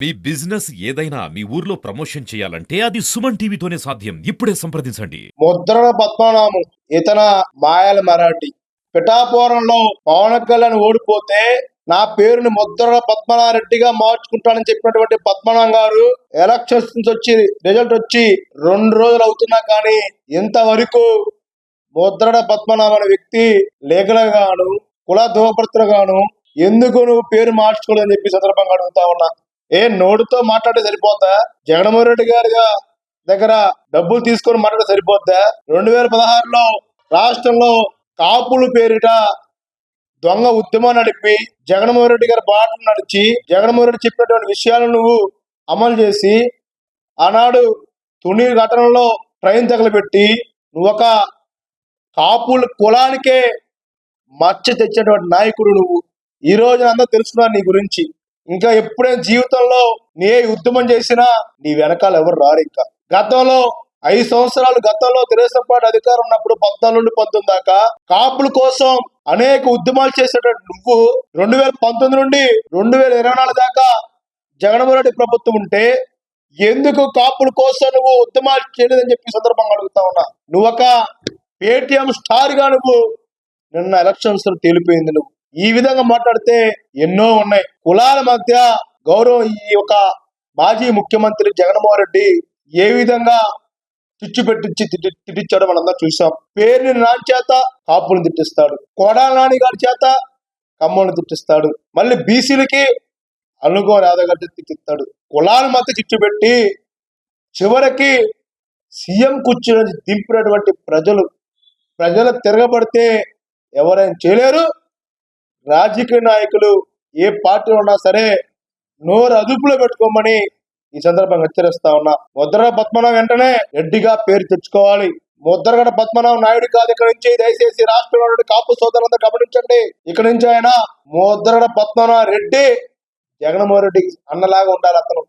మీ business ఏదైనా మీ ఊర్లో promotion చేయాలంటే అది సుమన్ టీవీతోనే సాధ్యం. ఇప్పుడే సంప్రదించండి. ముద్రణ పద్మనాభం ఇతన మాయల మరాఠీ. పిఠాపురంలో పవన్ కళ్యాణ్ ఓడిపోతే నా పేరుని ముద్రణ పద్మనారెడ్డిగా మార్చుకుంటానని చెప్పినటువంటి పద్మనాభం గారు ఎలక్షన్స్ నుంచి వచ్చి రిజల్ట్ వచ్చి 2 రోజులు అవుతున్నా కానీ ఇంతవరకు ముద్రణ పద్మనాభం అనే వ్యక్తి లీగల్ గాను కుల దోపత్రగాను ఎందుకు నువ్వు పేరు మార్చుకోలేదని చెప్పి సందర్భంగా అడుగుతా ఉన్నా. నోటితో మాట్లాడే సరిపోతా? జగన్మోహన్ రెడ్డి గారి దగ్గర డబ్బులు తీసుకొని మాట్లాడే సరిపోద్దా? 2016లో రాష్ట్రంలో కాపుల పేరిట దొంగ ఉద్యమం నడిపి జగన్మోహన్ రెడ్డి గారి బాటలు నడిచి జగన్మోహన్ రెడ్డి చెప్పినటువంటి విషయాలను నువ్వు అమలు చేసి ఆనాడు తుని ఘటనలో ట్రైన్ తగలబెట్టి నువ్వు ఒక కాపుల కులానికే మచ్చ తెచ్చినటువంటి నాయకుడు నువ్వు. ఈ రోజు అందరూ తెలుసుకున్నారు నీ గురించి. ఇంకా ఎప్పుడైనా జీవితంలో నీ ఉద్యమం చేసినా నీ వెనకాల ఎవరు రారు. ఇంకా గతంలో 5 సంవత్సరాలు గతంలో తెలుగుదేశం పార్టీ అధికారం ఉన్నప్పుడు 14 నుండి 19 దాకా కాపుల కోసం అనేక ఉద్యమాలు చేసేటట్టు నువ్వు 2019 నుండి 2024 దాకా జగన్మోహన్ రెడ్డి ప్రభుత్వం ఉంటే ఎందుకు కాపుల కోసం నువ్వు ఉద్యమాలు చేయలేదని చెప్పి సందర్భంగా అడుగుతా ఉన్నా. నువ్వు ఒక పేటిఎం స్టార్ గా నువ్వు నిన్న ఎలక్షన్స్ తేలిపోయింది. నువ్వు ఈ విధంగా మాట్లాడితే ఎన్నో ఉన్నాయి. కులాల మధ్య గౌరవం ఈ ఒక మాజీ ముఖ్యమంత్రి జగన్మోహన్ రెడ్డి ఏ విధంగా చిచ్చు పెట్టించి తిట్టించాడో మనందరం చూసాం. పేరుని నాని చేత కాపులను తిట్టిస్తాడు, కొడాల నాని గారి చేత కమ్మలను తిట్టిస్తాడు, మళ్ళీ బీసీలకి అనుకోని యాదగడ్డ తిట్టిస్తాడు. కులాల మధ్య చిచ్చు పెట్టి చివరికి సీఎం కూర్చుని దింపినటువంటి ప్రజలు తిరగబడితే ఎవరైనా చేయలేరు. రాజకీయ నాయకులు ఏ పార్టీ ఉన్నా సరే నోరు అదుపులో పెట్టుకోమని ఈ సందర్భంగా హెచ్చరిస్తా ఉన్నా. ముద్రగడ పద్మనాభం వెంటనే రెడ్డిగా పేరు తెచ్చుకోవాలి. ముద్రగడ పద్మనాభం నాయుడు కాదు ఇక్కడి నుంచి. దయచేసి రాష్ట్రంలో కాపు సోదరులందరూ గమనించండి. ఇక్కడి నుంచి ఆయన ముద్రగడ పద్మనాభం రెడ్డి జగన్మోహన్ రెడ్డి అన్నలాగా ఉండాలి అతను.